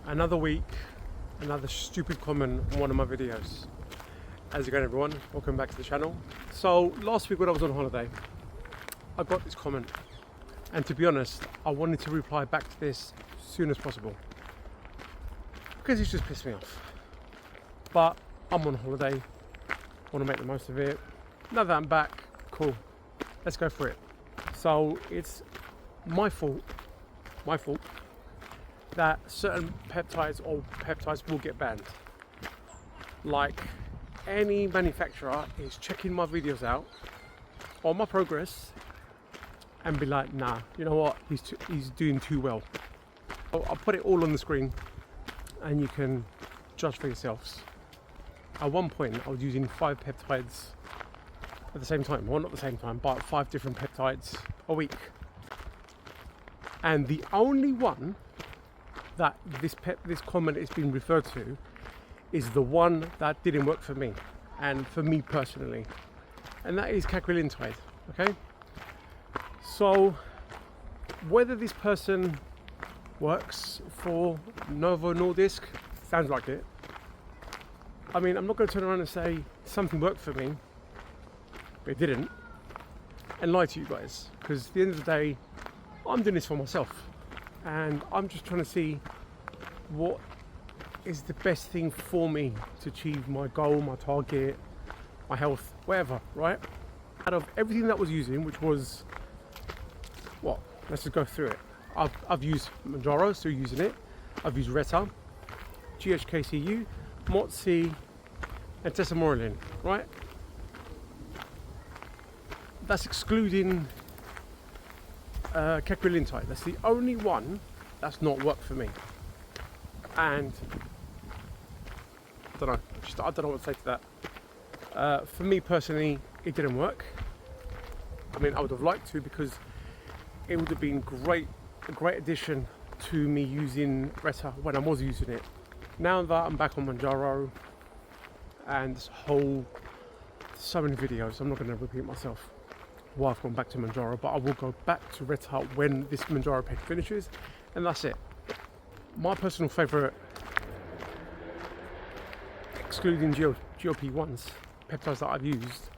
Another week, another stupid comment on one of my videos. How's it going, everyone? Welcome back to the channel. So last week when I was on holiday, I got this comment, and to be honest, I wanted to reply back to this as soon as possible because it's just pissed me off. But I'm on holiday, want to make the most of it. Now that I'm back, cool, let's go for it. So it's my fault that certain peptides will get banned. Like, any manufacturer is checking my videos out or my progress and be like, nah, you know what, he's doing too well. So I'll put it all on the screen and you can judge for yourselves. At one point I was using 5 peptides at the same time, well, not at the same time, but 5 different peptides a week, and the only one that this comment is being referred to is the one that didn't work for me, and for me personally, and that is Cagrilintide. Okay, so whether this person works for Novo Nordisk, sounds like it. I mean, I'm not going to turn around and say something worked for me but it didn't and lie to you guys, because at the end of the day I'm doing this for myself and I'm just trying to see what is the best thing for me to achieve my goal, my target, my health, whatever, right? Out of everything that I was using, which was what? Let's just go through it. I've used Mounjaro, still using it. I've used Retatrutide, GHK-Cu, Motsc, and Tesamorelin, right? That's excluding Cagrilintide. That's the only one that's not worked for me. And I don't know. I don't know what to say to that. For me personally, it didn't work. I mean, I would have liked to, because it would have been a great addition to me using Reta when I was using it. Now that I'm back on Mounjaro and this whole, so many videos, I'm not going to repeat myself why I've gone back to Mounjaro, but I will go back to Reta when this Mounjaro page finishes, and that's it. My personal favourite, excluding GLP-1s, peptides that I've used,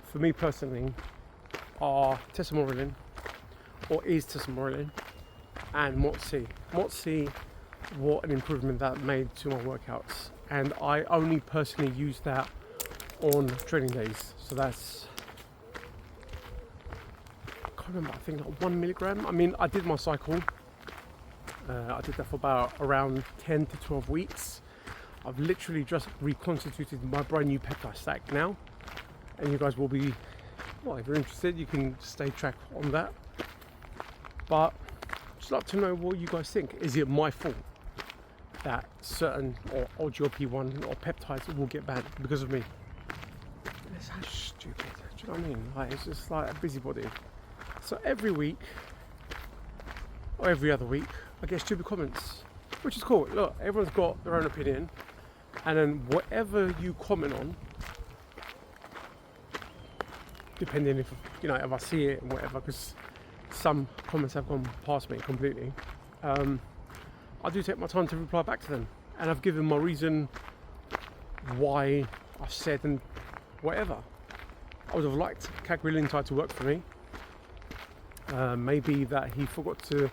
for me personally, are Tesamorelin, or is Tesamorelin, and Motsc. Motsc, what an improvement that made to my workouts, and I only personally use that on training days. So that's, I can't remember, I think like 1 milligram. I mean, I did my cycle. I did that for about around 10 to 12 weeks. I've literally just reconstituted my brand new peptide stack now, and you guys will be, well, if you're interested, you can stay track on that. But I'd just like to know what you guys think. Is it my fault that certain or GLP-1 or peptides will get banned because of me? It's so stupid. Do you know what I mean? Like, it's just like a busybody. So every week or every other week, I get stupid comments, which is cool. Look, everyone's got their own opinion, and then whatever you comment on, depending if, you know, if I see it and whatever, because some comments have gone past me completely, I do take my time to reply back to them, and I've given my reason why I've said and whatever. I would have liked Cagrilintide to work for me. Maybe that he forgot to,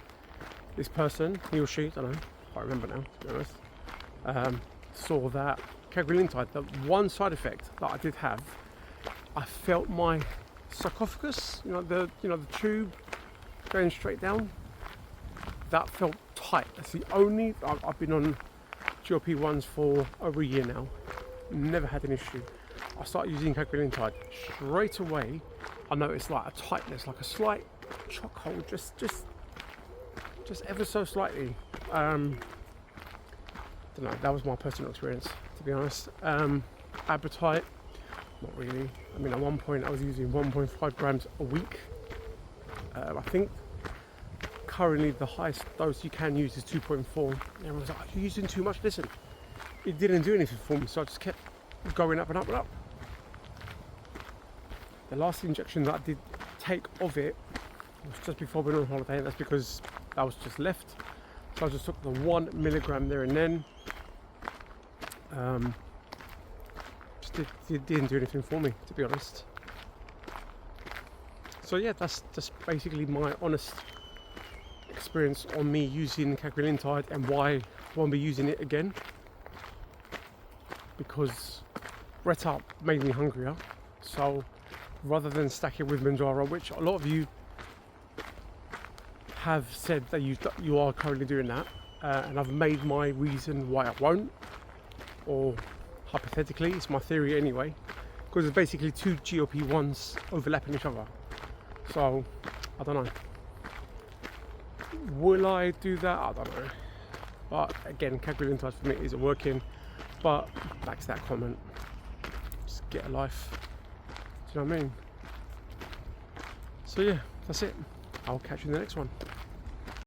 this person, he or she, I don't know, I can't remember now, to be honest, saw that Cagrilintide, the one side effect that I did have, I felt my sarcophagus, the tube going straight down, that felt tight. That's the only, I've been on GLP-1s for over a year now, never had an issue. I started using Cagrilintide, straight away I noticed like a tightness, like a slight chokehold, just ever so slightly. Don't know, that was my personal experience, to be honest. Appetite, not really. I mean, at one point I was using 1.5 grams a week. I think currently the highest dose you can use is 2.4. Everyone's like, you're using too much. Listen, it didn't do anything for me, so I just kept going up and up and up. The last injection that I did take of it was just before we went on holiday, and that's because I was just left So I just took the 1 milligram there and then. Just didn't do anything for me, to be honest. So yeah, that's just basically my honest experience on me using Cagrilintide and why I won't be using it again. Because Ret made me hungrier. So rather than stack it with Mounjaro, which a lot of you have said that you are currently doing that, and I've made my reason why I won't, or hypothetically, it's my theory anyway, because there's basically 2 GLP-1s overlapping each other. So I don't know. Will I do that? I don't know. But again, Cagrilintide for me isn't working. But back to that comment. Just get a life. Do you know what I mean? So yeah, that's it. I'll catch you in the next one.